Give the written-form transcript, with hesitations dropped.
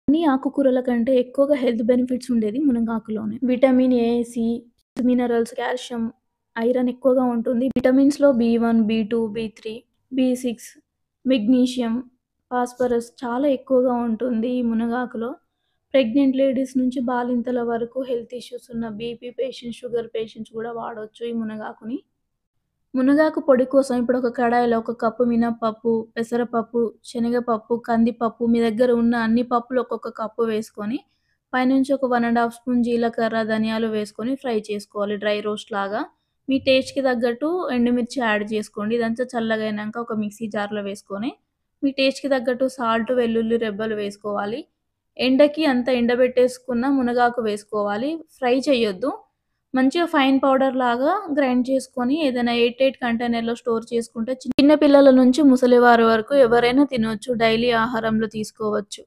అన్ని ఆకుకూరల కంటే ఎక్కువగా హెల్త్ బెనిఫిట్స్ ఉండేది మునగాకులోనే. Vitamin A, C, minerals, calcium, iron ఎక్కువగా ఉంటుంది. విటమిన్స్‌లో బి1, బి2, బి3, బి6, మెగ్నీషియం, ఫాస్ఫరస్ చాలా ఎక్కువగా ఉంటుంది ఈ మునగాకులో. ప్రెగ్నెంట్ లేడీస్ నుంచి బాలింతల వరకు హెల్త్ ఇష్యూస్ ఉన్న బీపీ పేషెంట్స్, షుగర్ పేషెంట్స్ కూడా వాడొచ్చు ఈ మునగాకుని. మునగాకు పొడి కోసం ఇప్పుడు ఒక కడాయిలో ఒక కప్పు మినపప్పు, పెసరపప్పు, శనగపప్పు, కందిపప్పు మీ దగ్గర ఉన్న అన్ని పప్పులు ఒక్కొక్క కప్పు వేసుకొని, పైనుంచి ఒక 1 ½ స్పూన్ జీలకర్ర, ధనియాలు వేసుకొని ఫ్రై చేసుకోవాలి డ్రై రోస్ట్ లాగా. మీ టేస్ట్‌కి తగ్గట్టు ఎండుమిర్చి యాడ్ చేసుకోండి. ఇదంతా చల్లగయినంక ఒక మిక్సీ జార్‌లో వేసుకొని, మీ టేస్ట్‌కి తగ్గట్టు సాల్ట్, వెల్లుల్లి రెబ్బలు వేసుకోవాలి. ఎండకి అంతా ఎండబెట్టేసుకున్న మునగాకు వేసుకోవాలి. ఫ్రై చేయొద్దు. మంచిగా ఫైన్ పౌడర్ లాగా గ్రైండ్ చేసుకొని ఏదైనా ఎయిర్ టైట్ కంటైనర్‌లో స్టోర్ చేసుకుంటే చిన్న పిల్లల నుంచి ముసలివారి వరకు ఎవరైనా తినొచ్చు. డైలీ ఆహారంలో తీసుకోవచ్చు.